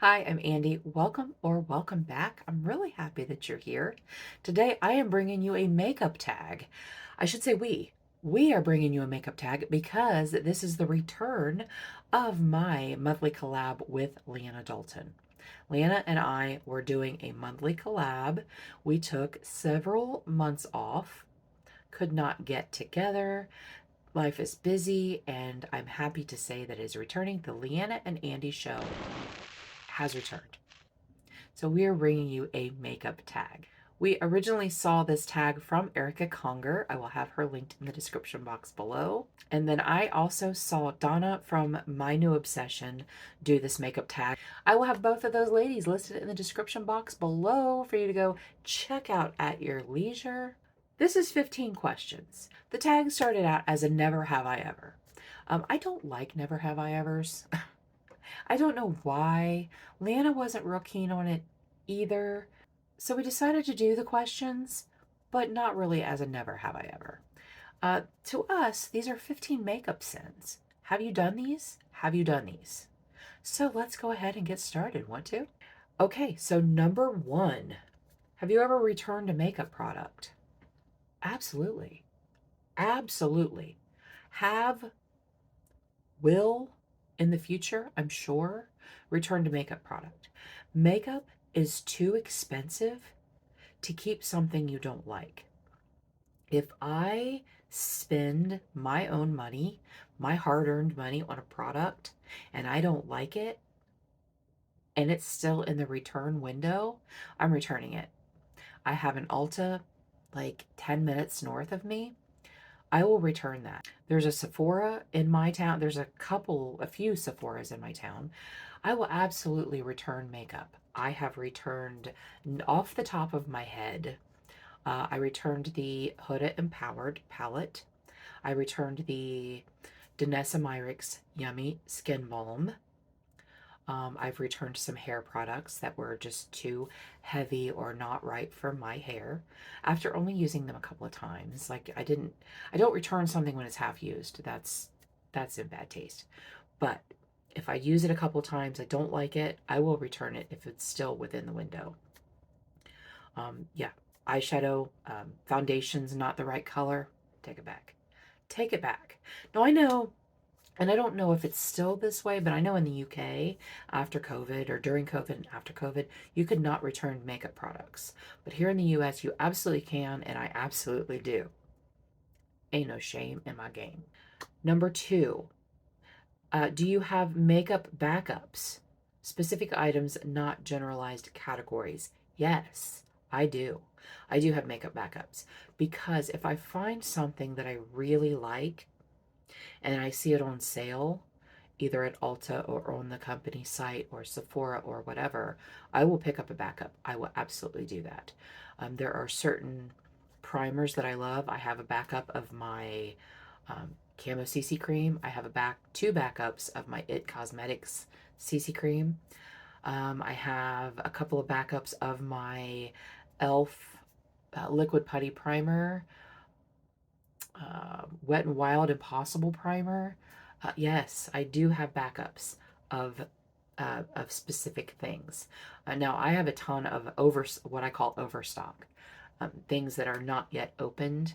Hi, I'm Andi. Welcome or welcome back. I'm really happy that you're here. Today I am bringing you a makeup tag. I should say we. We are bringing you a makeup tag because this is the return of my monthly collab with Leanna Dalton. Leanna and I were doing a monthly collab. We took several months off, could not get together. Life is busy, and I'm happy to say that it is returning. The Leanna and Andi Show has returned. So we are bringing you a makeup tag. We originally saw this tag from Erica Conger. I will have her linked in the description box below. And then I also saw Donna from My New Obsession do this makeup tag. I will have both of those ladies listed in the description box below for you to go check out at your leisure. This is 15 questions. The tag started out as a never have I ever. I don't like never have I evers. I don't know why. Leanna wasn't real keen on it either. So we decided to do the questions, but not really as a never have I ever. To us, these are 15 makeup sins. Have you done these? Have you done these? So let's go ahead and get started. Want to? Okay, so number one. Have you ever returned a makeup product? Absolutely. Absolutely. Have, will, in the future, I'm sure, return to makeup product. Makeup is too expensive to keep something you don't like. If I spend my own money, my hard-earned money on a product, and I don't like it, and it's still in the return window, I'm returning it. I have an Ulta like 10 minutes north of me. I will return that. There's a Sephora in my town. There's a few Sephoras in my town. I will absolutely return makeup. I have returned, off the top of my head, I returned the Huda Empowered palette. I returned the Danessa Myricks Yummy Skin Balm. I've returned some hair products that were just too heavy or not right for my hair after only using them a couple of times. Like I don't return something when it's half used. That's in bad taste. But if I use it a couple of times, I don't like it, I will return it if it's still within the window. Yeah, eyeshadow, foundation's not the right color, take it back. Take it back. Now I know, and I don't know if it's still this way, but I know in the UK, after COVID or during COVID and after COVID, you could not return makeup products. But here in the US, you absolutely can, and I absolutely do. Ain't no shame in my game. Number two, do you have makeup backups? Specific items, not generalized categories. Yes, I do. I do have makeup backups because if I find something that I really like and I see it on sale, either at Ulta or on the company site or Sephora or whatever, I will pick up a backup. I will absolutely do that. There are certain primers that I love. I have a backup of my Camo CC cream. I have two backups of my It Cosmetics CC cream. I have a couple of backups of my e.l.f. Liquid Putty Primer, Wet n Wild Impossible Primer. Yes, I do have backups of specific things. Now I have a ton of what I call overstock, things that are not yet opened,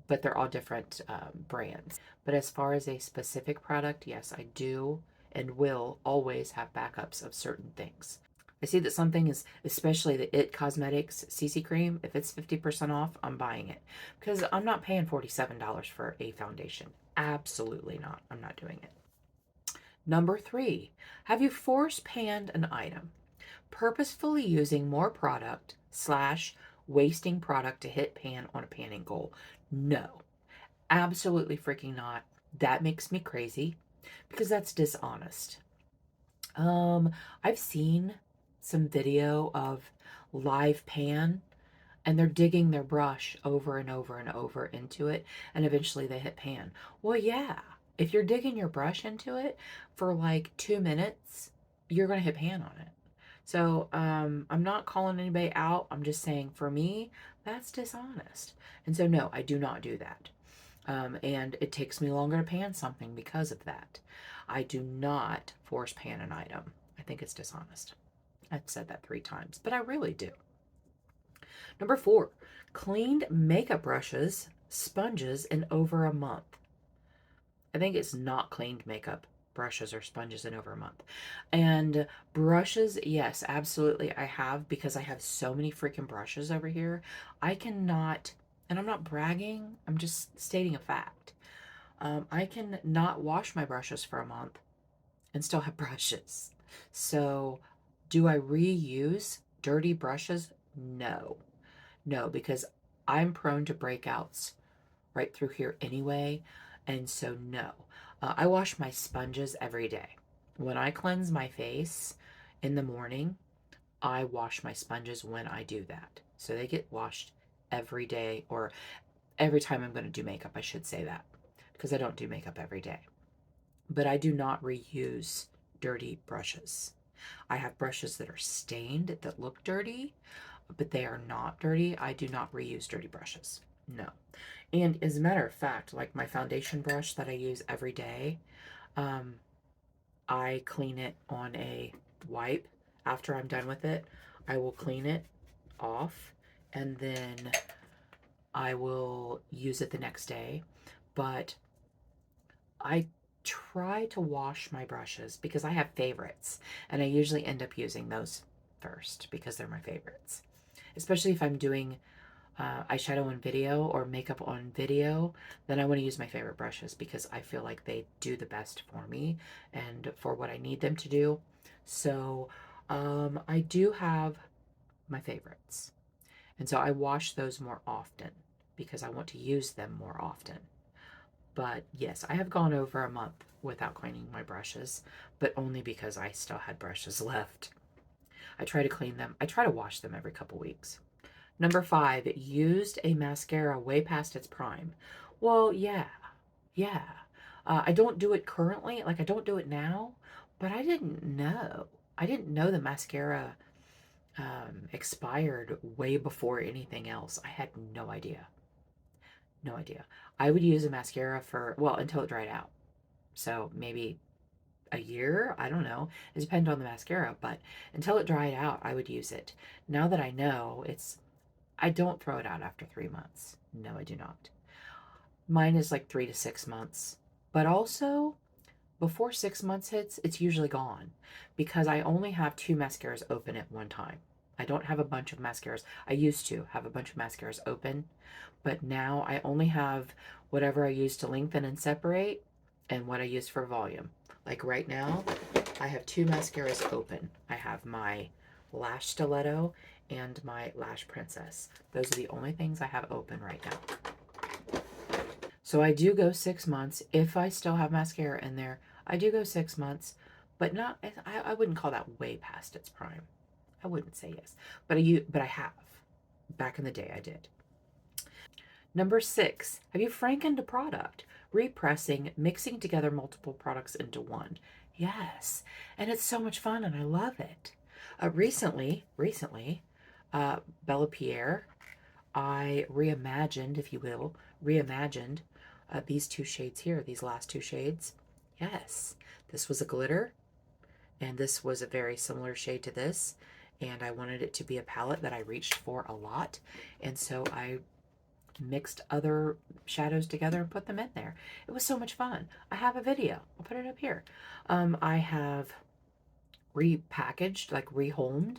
but they're all different brands. But as far as a specific product, yes, I do and will always have backups of certain things. I see that something is, especially the It Cosmetics CC cream, if it's 50% off, I'm buying it because I'm not paying $47 for a foundation. Absolutely not. I'm not doing it. Number three, have you force panned an item? Purposefully using more product / wasting product to hit pan on a panning goal? No, absolutely freaking not. That makes me crazy because that's dishonest. I've seen some video of live pan and they're digging their brush over and over and over into it and eventually they hit pan. Well, yeah, if you're digging your brush into it for like 2 minutes, you're going to hit pan on it. So I'm not calling anybody out. I'm just saying for me, that's dishonest. And so no, I do not do that. And it takes me longer to pan something because of that. I do not force pan an item. I think it's dishonest. I've said that 3 times, but I really do. Number 4, cleaned makeup brushes, sponges in over a month. I think it's not cleaned makeup brushes or sponges in over a month. And brushes, yes, absolutely I have, because I have so many freaking brushes over here. I cannot, and I'm not bragging, I'm just stating a fact. I can not wash my brushes for a month and still have brushes. So do I reuse dirty brushes? No. No, because I'm prone to breakouts right through here anyway. And so, no. I wash my sponges every day. When I cleanse my face in the morning, I wash my sponges when I do that. So they get washed every day, or every time I'm going to do makeup, I should say that, because I don't do makeup every day. But I do not reuse dirty brushes. I have brushes that are stained that look dirty, but they are not dirty. I do not reuse dirty brushes. No. And as a matter of fact, like my foundation brush that I use every day, I clean it on a wipe. After I'm done with it, I will clean it off, and then I will use it the next day. But I try to wash my brushes because I have favorites, and I usually end up using those first because they're my favorites. Especially if I'm doing eyeshadow on video or makeup on video, then I want to use my favorite brushes because I feel like they do the best for me and for what I need them to do. So I do have my favorites. And so I wash those more often because I want to use them more often. But yes, I have gone over a month without cleaning my brushes, but only because I still had brushes left. I try to clean them. I try to wash them every couple weeks. Number 5, used a mascara way past its prime. Well, yeah, yeah. I don't do it currently. Like, I don't do it now, but I didn't know. I didn't know the mascara expired way before anything else. I had no idea. No idea. I would use a mascara for, well, until it dried out. So maybe a year, I don't know. It depends on the mascara, but until it dried out, I would use it. Now that I know, I don't throw it out after 3 months. No, I do not. Mine is like 3 to 6 months. But also, before 6 months hits, it's usually gone because I only have 2 mascaras open at one time. I don't have a bunch of mascaras. I used to have a bunch of mascaras open, but now I only have whatever I use to lengthen and separate and what I use for volume. Like right now, I have 2 mascaras open. I have my Lash Stiletto and my Lash Princess. Those are the only things I have open right now. So I do go 6 months. If I still have mascara in there, I do go 6 months, but not, I wouldn't call that way past its prime. I wouldn't say yes, but I have. Back in the day, I did. Number 6, have you Frankened a product? Repressing, mixing together multiple products into one. Yes, and it's so much fun, and I love it. Recently, Bella Pierre, I reimagined, if you will, these 2 shades here, these last 2 shades. Yes, this was a glitter, and this was a very similar shade to this, and I wanted it to be a palette that I reached for a lot, and so I mixed other shadows together and put them in there. It was so much fun. I have a video. I'll put it up here. I have repackaged, like rehomed.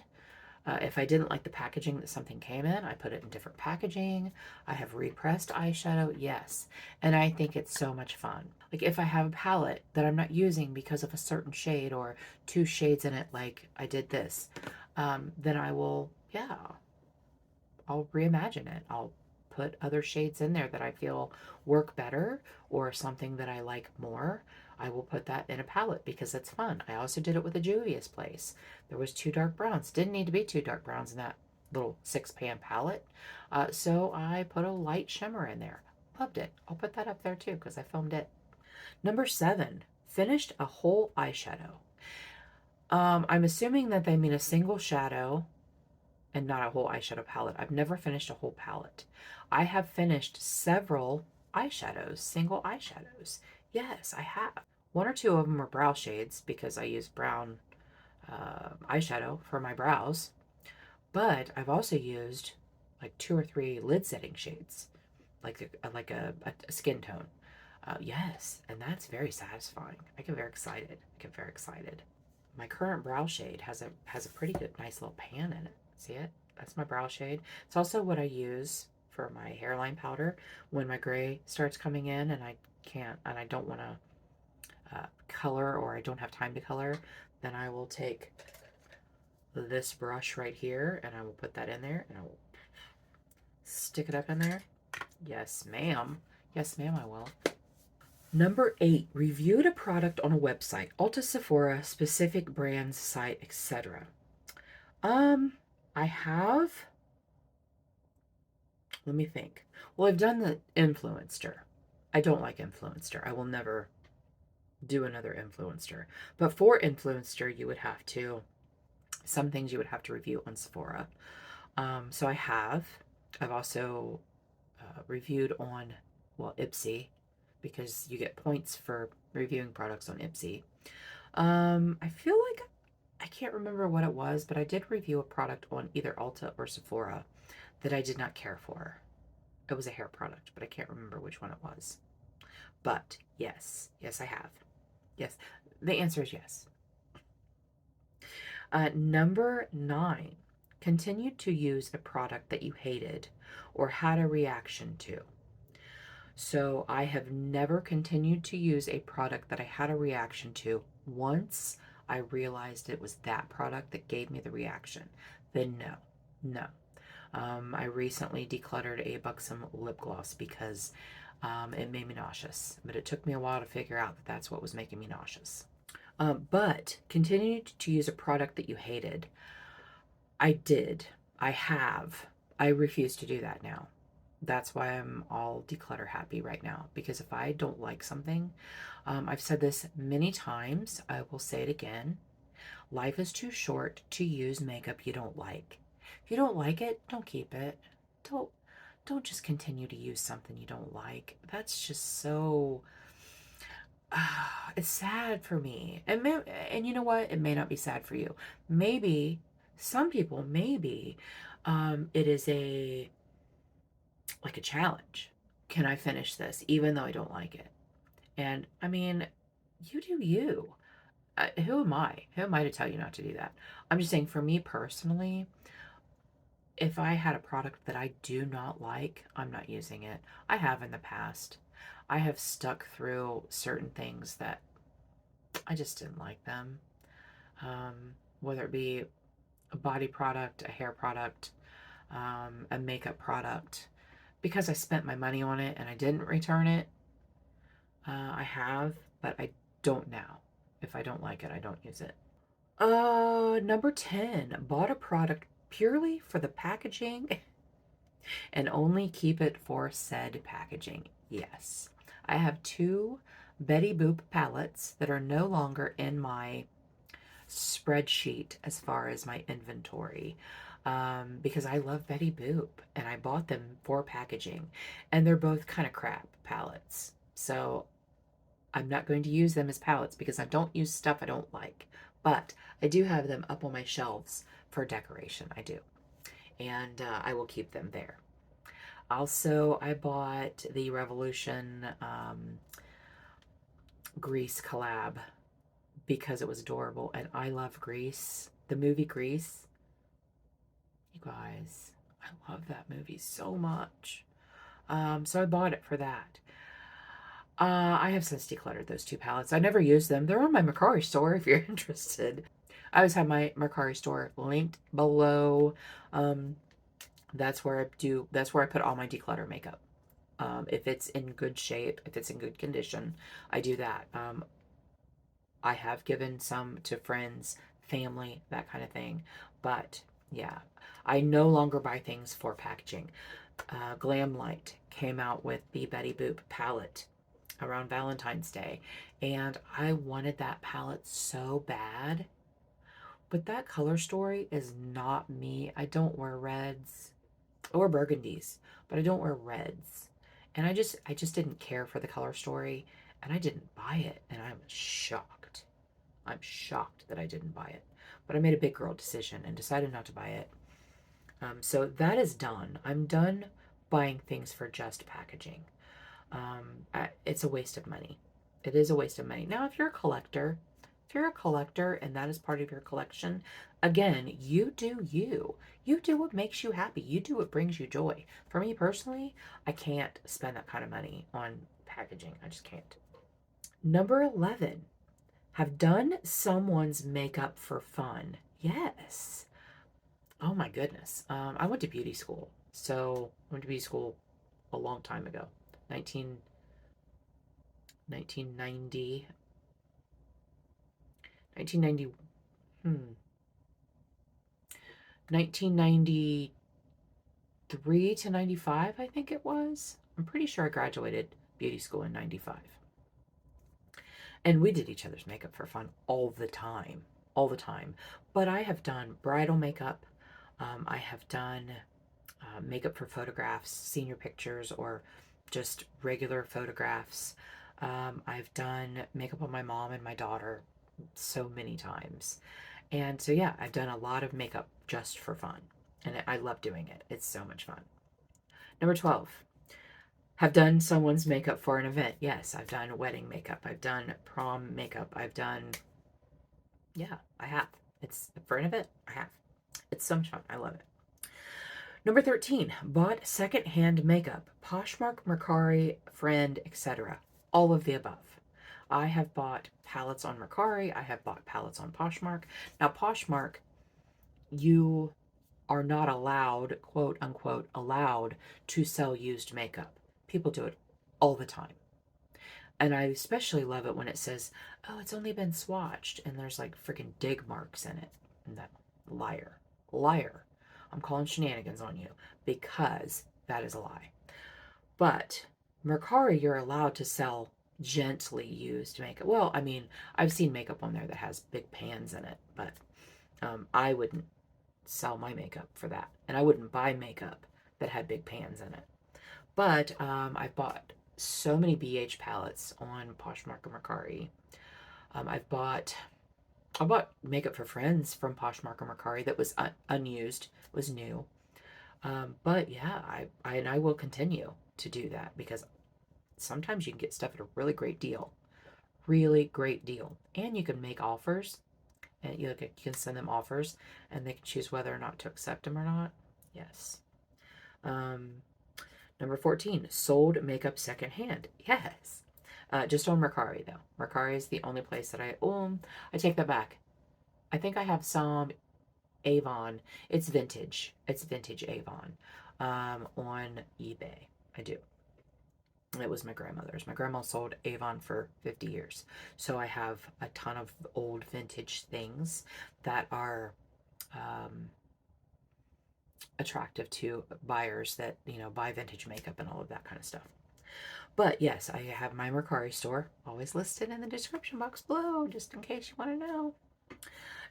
If I didn't like the packaging that something came in, I put it in different packaging. I have repressed eyeshadow, yes. And I think it's so much fun. Like if I have a palette that I'm not using because of a certain shade or 2 shades in it, like I did this, then I will, yeah, I'll reimagine it. I'll put other shades in there that I feel work better or something that I like more. I will put that in a palette because it's fun. I also did it with a Juvia's Place. There was 2 dark browns. Didn't need to be 2 dark browns in that little 6-pan palette. So I put a light shimmer in there. Loved it. I'll put that up there too because I filmed it. Number 7, finished a whole eyeshadow. I'm assuming that they mean a single shadow and not a whole eyeshadow palette. I've never finished a whole palette. I have finished several eyeshadows, single eyeshadows. Yes, I have. 1 or 2 of them are brow shades because I use brown eyeshadow for my brows, but I've also used like 2 or 3 lid setting shades, like a skin tone. Yes, and that's very satisfying. I get very excited. I get very excited. My current brow shade has a pretty good, nice little pan in it. See it? That's my brow shade. It's also what I use for my hairline powder when my gray starts coming in and I don't want to color, or I don't have time to color. Then I will take this brush right here and I will put that in there and I will stick it up in there. Yes, ma'am. Yes, ma'am, I will. Number 8, reviewed a product on a website, Ulta, Sephora, specific brands, site, etc. I have, let me think. Well, I've done the Influencer. I don't like Influencer. I will never do another Influencer. But for Influencer, you would have to, some things you would have to review on Sephora. So I have. I've also reviewed on, well, Ipsy, because you get points for reviewing products on Ipsy. I feel like I can't remember what it was, but I did review a product on either Ulta or Sephora that I did not care for. It was a hair product, but I can't remember which one it was. But yes, yes, I have. Yes, the answer is yes. Number 9, continued to use a product that you hated or had a reaction to. So I have never continued to use a product that I had a reaction to once I realized it was that product that gave me the reaction. Then no, no. I recently decluttered a Buxom lip gloss because it made me nauseous. But it took me a while to figure out that that's what was making me nauseous. But continued to use a product that you hated. I did. I have. I refuse to do that now. That's why I'm all declutter happy right now. Because if I don't like something, I've said this many times, I will say it again. Life is too short to use makeup you don't like. If you don't like it, don't keep it. Don't don't just continue to use something you don't like. That's just so it's sad for me. And you know what? It may not be sad for you. Maybe some people, maybe it is a like a challenge. Can I finish this even though I don't like it? And I mean, you do you. Who am I? Who am I to tell you not to do that? I'm just saying, for me personally, if I had a product that I do not like, I'm not using it. I have in the past. I have stuck through certain things that I just didn't like them. Whether it be a body product, a hair product, a makeup product, because I spent my money on it and I didn't return it. I have, but I don't now. If I don't like it, I don't use it. Number 10, bought a product purely for the packaging and only keep it for said packaging. Yes. I have 2 Betty Boop palettes that are no longer in my spreadsheet as far as my inventory, because I love Betty Boop and I bought them for packaging, and they're both kind of crap palettes. So I'm not going to use them as palettes because I don't use stuff I don't like. But I do have them up on my shelves for decoration. I do. And I will keep them there. Also, I bought the Revolution Grease collab because it was adorable. And I love Grease. The movie Grease. You guys, I love that movie so much. So I bought it for that. I have since decluttered those 2 palettes. I never use them. They're on my Mercari store if you're interested. I always have my Mercari store linked below. That's where I put all my declutter makeup. If it's in good shape, if it's in good condition, I do that. I have given some to friends, family, that kind of thing. But yeah, I no longer buy things for packaging. Glam Light came out with the Betty Boop palette around Valentine's Day, and I wanted that palette so bad. But that color story is not me. I don't wear reds or burgundies, but I don't wear reds. And I just didn't care for the color story, and I didn't buy it, and I'm shocked. I'm shocked that I didn't buy it. but I made a big girl decision and decided not to buy it. So that is done. I'm done buying things for just packaging. It's a waste of money. It is a waste of money. Now, if you're a collector and that is part of your collection, again, you do you. You do what makes you happy. You do what brings you joy. For me personally, I can't spend that kind of money on packaging. I just can't. Number 11, have done someone's makeup for fun. Yes. Oh my goodness. I went to beauty school. So I went to beauty school a long time ago. 1990, 1990, 1993 to 95, I think it was. I'm pretty sure I graduated beauty school in 95. And we did each other's makeup for fun all the time. All the time. But I have done bridal makeup. I have done makeup for photographs, senior pictures, or just regular photographs. I've done makeup on my mom and my daughter so many times. And so, yeah, I've done a lot of makeup just for fun. And I love doing it. It's so much fun. Number 12, have done someone's makeup for an event. Yes, I've done wedding makeup. I've done prom makeup. I've done, yeah, I have. It's for an event. I have. It's so much fun. I love it. Number 13, bought secondhand makeup. Poshmark, Mercari, Friend, etc. All of the above. I have bought palettes on Mercari. I have bought palettes on Poshmark. Now, Poshmark, you are not allowed, quote unquote, allowed to sell used makeup. People do it all the time. And I especially love it when it says, oh, it's only been swatched, and there's like freaking dig marks in it. And that, liar. Liar. I'm calling shenanigans on you because that is a lie. But Mercari, you're allowed to sell gently used makeup. Well, I mean, I've seen makeup on there that has big pans in it, but I wouldn't sell my makeup for that. And I wouldn't buy makeup that had big pans in it. But I bought so many BH palettes on Poshmark and Mercari. I bought makeup for friends from Poshmark and Mercari that was unused, was new. But yeah, I will continue to do that because sometimes you can get stuff at a really great deal. Really great deal. And you can make offers. And you can send them offers and they can choose whether or not to accept them or not. Yes. Number 14, sold makeup secondhand. Yes. Just on Mercari, though. Mercari is the only place that I take that back. I think I have some Avon. It's vintage. It's vintage Avon on eBay. I do. It was my grandmother's. My grandma sold Avon for 50 years. So I have a ton of old vintage things that are attractive to buyers that, buy vintage makeup and all of that kind of stuff. But yes, I have my Mercari store, always listed in the description box below, just in case you want to know.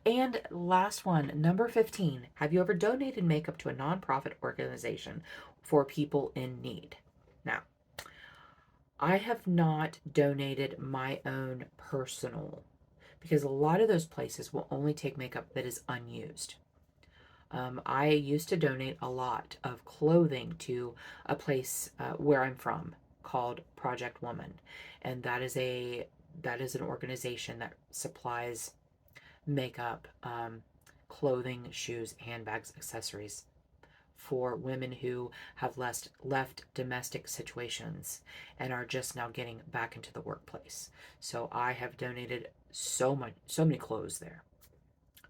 And last one, number 15. Have you ever donated makeup to a nonprofit organization for people in need? Now, I have not donated my own personal because a lot of those places will only take makeup that is unused. I used to donate a lot of clothing to a place where I'm from called Project Woman, and that is an organization that supplies makeup, clothing, shoes, handbags, accessories for women who have left domestic situations and are just now getting back into the workplace. So I have donated so many clothes there.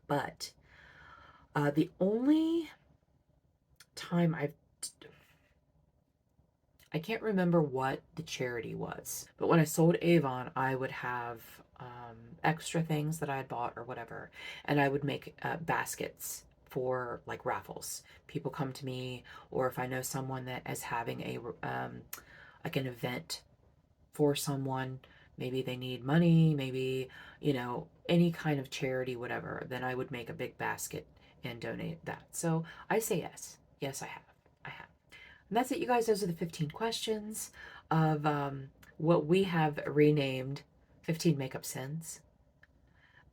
But the only time I can't remember what the charity was, but when I sold Avon, I would have extra things that I had bought or whatever, and I would make baskets for like raffles. People come to me, or if I know someone that is having a like an event for someone, maybe they need money, maybe any kind of charity, whatever, then I would make a big basket and donate that. So I say yes. Yes, I have. I have. And that's it, you guys. Those are the 15 questions of what we have renamed 15 makeup sins.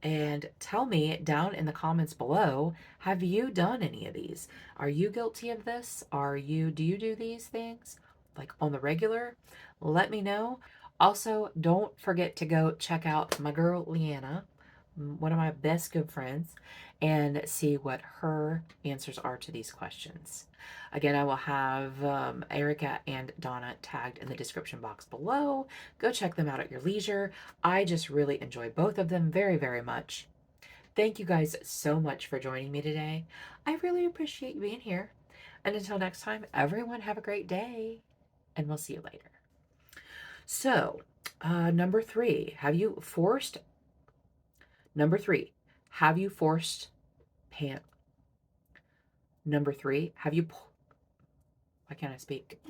And tell me down in the comments below, have you done any of these? Are you guilty of this? Do you do these things like on the regular? Let me know. Also, don't forget to go check out my girl Leanna, one of my best good friends, and see what her answers are to these questions. Again, I will have Erica and Donna tagged in the description box below. Go check them out at your leisure. I just really enjoy both of them very, very much. Thank you guys so much for joining me today. I really appreciate you being here. And until next time, everyone have a great day, and we'll see you later. So, number three, number three, have you forced pant? Number three, why can't I speak?